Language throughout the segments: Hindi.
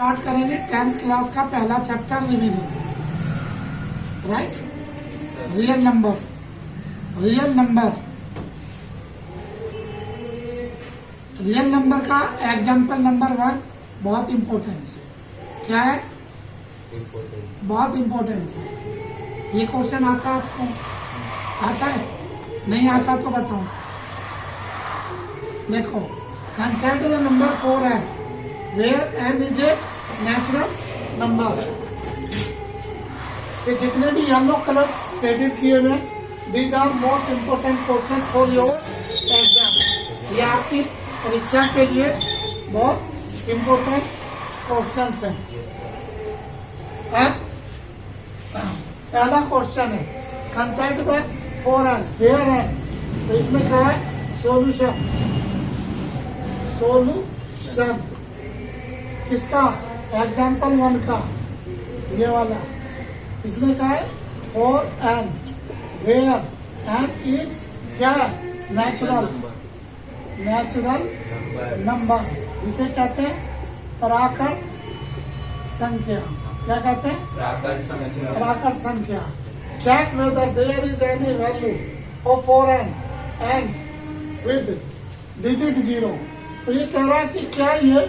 स्टार्ट करेंगे 10th क्लास का पहला chapter revision, right. Real number, real number, real number का एग्जाम्पल नंबर 1 बहुत इंपॉर्टेंस है। क्या है? बहुत इंपॉर्टेंस है। ये क्वेश्चन आता है आपको? आता है? नहीं आता तो बताओ। देखो, consider the number 4n where n is a natural number. ये जितने भी येलो कलर शेडेड किए हुए, these are most important question for your exam. ये आपकी परीक्षा के लिए बहुत इम्पोर्टेंट क्वेश्चन हैं। पहला क्वेश्चन है consider the 4n where n, तो इसमें क्या है? सॉल्यूशन। सॉल्यूशन किसका? एग्जाम्पल 1 का, ये वाला। इसमें क्या है? 4n वेयर n इज क्या है? नेचुरल, नेचुरल नंबर, जिसे कहते हैं प्राकृत संख्या। क्या कहते हैं? प्राकृत संख्या। Check whether there is any value of 4n end with digit 0। तो ये कह रहा है कि क्या ये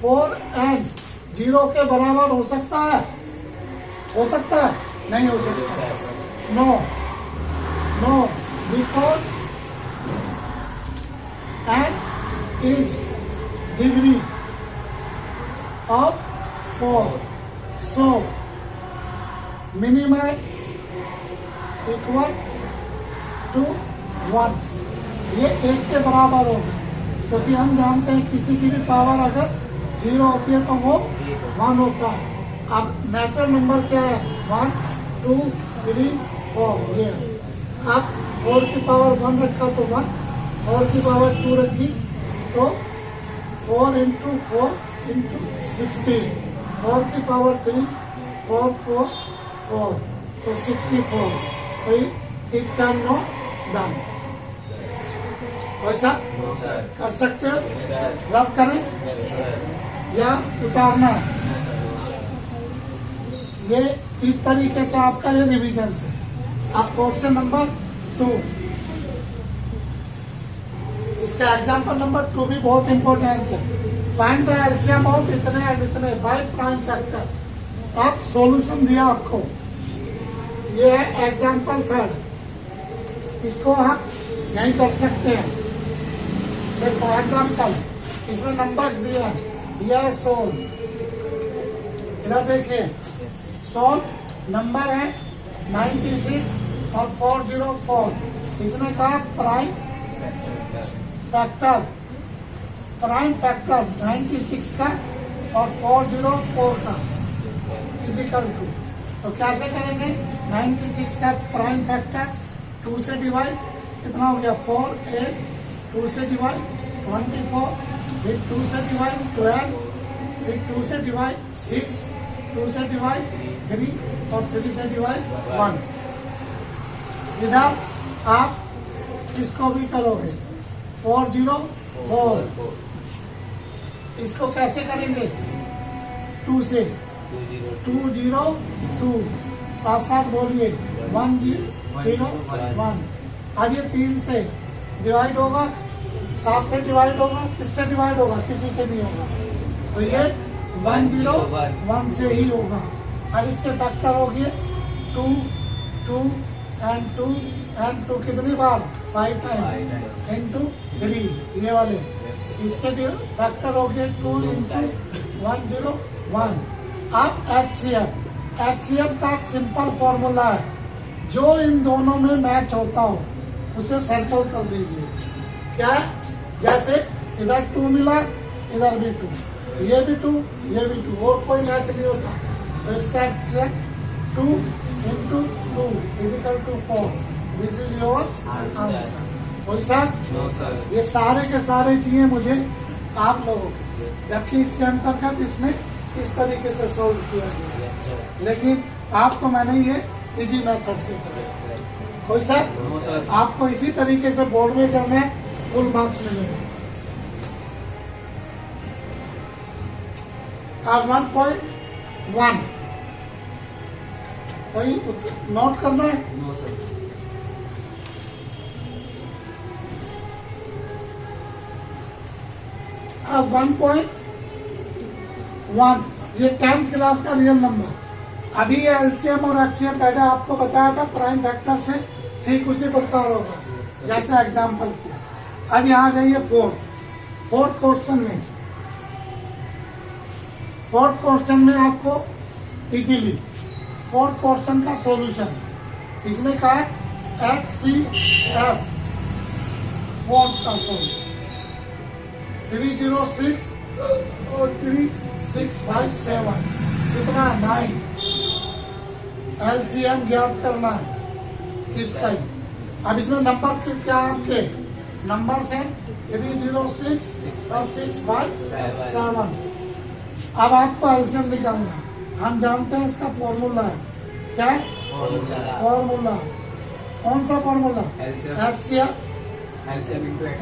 4n 0 के बराबर हो सकता है? हो सकता है? नहीं हो सकता। No, no, because n is degree of 4, so minima equal to 1। ये 1 के बराबर होगा, क्योंकि हम जानते हैं किसी की भी पावर अगर 0 होती है तो वो 1 होता है। अब नेचुरल नंबर क्या है? 1, 2, 3, 4। ये अब 4 की पावर 1 रखा तो 1, 4 की पावर 2 रखी तो 4 इंटू 4 इंटू 16, 4 की पावर 3, 4, 4, 4, तो 64। तो इट कैन नॉट डन। वैसा कर सकते हो? रब करें या उतारना? ये इस तरीके से आपका ये रिवीजन है। आप क्वेश्चन नंबर 2, इसका एग्जाम्पल नंबर 2 भी बहुत इंपॉर्टेंट है। फाइंड द एलसीएम ऑफ इतने एंड इतने बाय प्राइम फैक्टर। आप सॉल्यूशन दिया आपको, ये है एग्जाम्पल 3। इसको आप यहीं कर सकते हैं। देखो एग्जाम्पल, इसमें नंबर दिया है सोल। इधर देखिए, सोल नंबर है 96 और 404। इसमें कहा प्राइम फैक्टर, प्राइम फैक्टर 96 का और 404 का इजिकल टू। तो कैसे करेंगे? 96 का प्राइम फैक्टर 2 से डिवाइड, कितना हो गया? 4, 8, 2 से डिवाइड 24, फिर 2 से डिवाइड 12, फिर 2 से डिवाइड 6, 2 से डिवाइड 3 और 3 से डिवाइड 1। इधर आप इसको भी करोगे 404। इसको कैसे करेंगे? 2 से 202, साथ साथ बोलिए 1001। अब ये 3 से डिवाइड होगा, 7 से डिवाइड होगा, किससे डिवाइड होगा? किसी से नहीं होगा। तो ये 101 से ही होगा। अब इसके फैक्टर हो गए 2, 2 एंड 2 एंड 2 कितनी बार? 5 टाइम्स इंटू 3, ये वाले। इसके फैक्टर हो गए 2 इंटू 101। अब HCF का सिंपल फॉर्मूला है, जो इन दोनों में मैच होता हो उसे सर्कल कर दीजिए। क्या है? जैसे इधर 2 मिला, इधर भी 2, ये भी 2, ये भी 2, और कोई मैच नहीं होता। तो इसका HCF 2 into 2 is equal to 4। This is your answer. वैसा ये सारे के सारे चाहिए मुझे आप लोगों के, जबकि इसके अंतर्गत इसमें इस तरीके से सोल्व किया गया, लेकिन आपको मैंने ये इजी मेथड से किया। वैसा आपको इसी तरीके से बोर्ड में करने फुल मार्क्स मिलेंगे। अब 1.1 कोई नोट करना है? No sir. अब 1.1 ये 10th क्लास का रियल नंबर। अभी ये एलसीएम और एचसीएम पहले आपको बताया था प्राइम फैक्टर से, ठीक उसी प्रकार होगा जैसे एग्जाम्पल किया। अब यहाँ जाइए फोर्थ क्वेश्चन में आपको इजीली फोर्थ क्वेश्चन का सॉल्यूशन इसने कहा है HCF फोर्थ का सॉल्यूशन 306 और 3657 कितना 9 एलसीएम ज्ञात करना है किसका ही। अब इसमें नंबर से क्या आपके नंबर से 306 और 657। अब आपको एलसीएम निकालना है। हम जानते हैं इसका फॉर्मूला है क्या है? फॉर्मूला कौन सा formula? HCF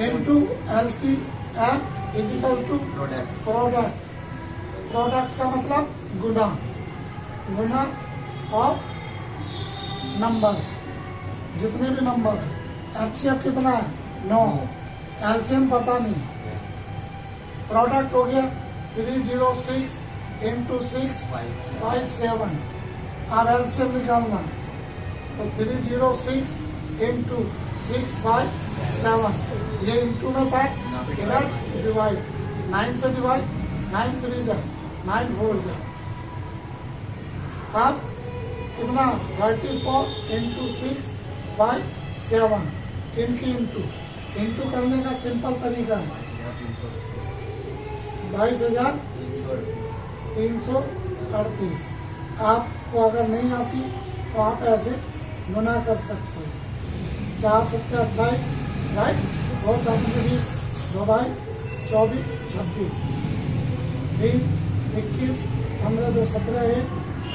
into LCM is equal to product का मतलब गुना ऑफ नंबर्स, जितने भी नंबर है। एचसीएफ कितना है? 9। एलसीएम पता नहीं। प्रोडक्ट हो गया 306 इंटू 657। अब एलसीएम निकालना तो 306 इंटू 657 ये इंटू में था, इधर डिवाइड 9 से डिवाइड 9 3 जा 9 4 जा। अब कितना 34 इंटू 657 इनकी इंटू करने का सिंपल तरीका है 22,338। आपको अगर नहीं आती तो आप ऐसे गुना कर सकते हो। 4 7 28 राइट, 2 4 20 2 22 24 26 3 21 15 2 17 1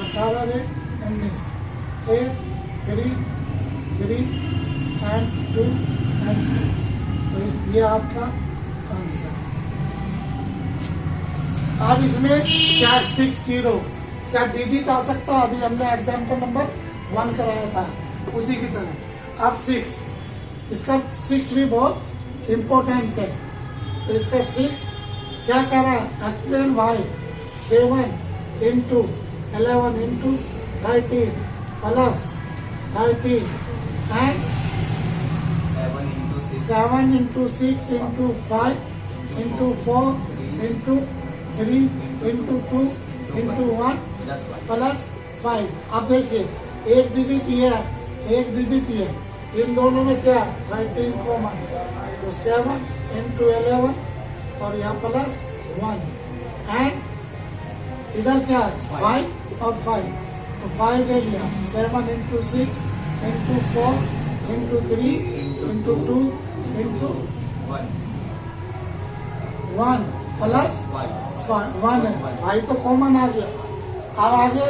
18 19 1 3 एंड 2 एंड 2। तो ये आपका आंसर। अब इसमें क्या 60 क्या डिजिट आ सकता है? अभी हमने एग्जाम्पल नंबर 1 कराया था उसी की तरह। अब 6 इसका 6 भी बहुत इम्पोर्टेंस है। तो इसका 6 क्या कह रहा है? Explain why 7 into 11 into 13 plus 13 and 7 into 6 into 5 into 4 into 3 into 2 into 1 plus 5। अब देखिए एक डिजिट ये है, एक डिजिट ये, इन दोनों में क्या 13 कॉमन, तो 7 इंटू 11 और यहाँ प्लस 1 एंड इधर क्या है 5 और 5, तो 5 ले लिया। 7 into 6 into 4 into 3 into 2 into 1 plus 1 है, 5 तो कॉमन आ गया। अब आगे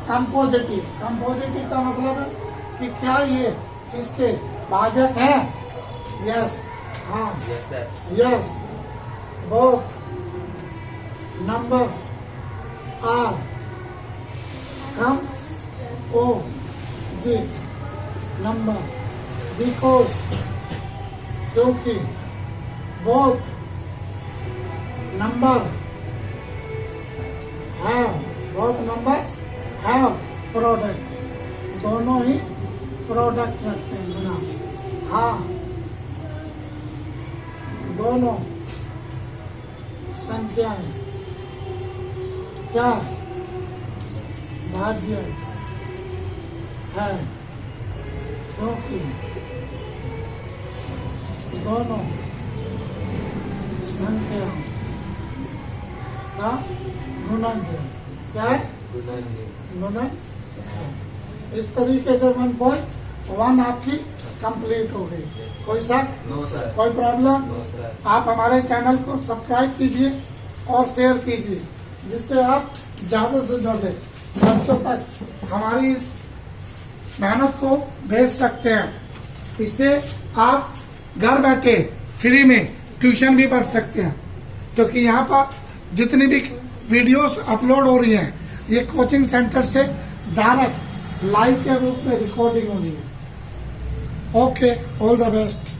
कंपोजिटिव का मतलब है कि क्या ये इसके भाजक है? यस, हाँ, yes, both numbers are composite number because क्योंकि both numbers have product, दोनों ही प्रोडक्ट रखते हैं ना। हाँ, दोनों संख्याएं क्या भाज्य है क्योंकि दोनों संख्या का गुणज है। क्या है? गुणज। इस तरीके से 1.1 आपकी कंप्लीट हो गई। कोई शक? No sir. कोई प्रॉब्लम? No sir. आप हमारे चैनल को सब्सक्राइब कीजिए और शेयर कीजिए, जिससे आप ज्यादा से ज्यादा बच्चों तक हमारी इस मेहनत को भेज सकते हैं। इससे आप घर बैठे फ्री में ट्यूशन भी पढ़ सकते हैं, क्योंकि यहाँ पर जितनी भी वीडियोस अपलोड हो रही हैं, ये कोचिंग सेंटर से डायरेक्ट लाइव के रूप में रिकॉर्डिंग हो रही है। Okay, all the best.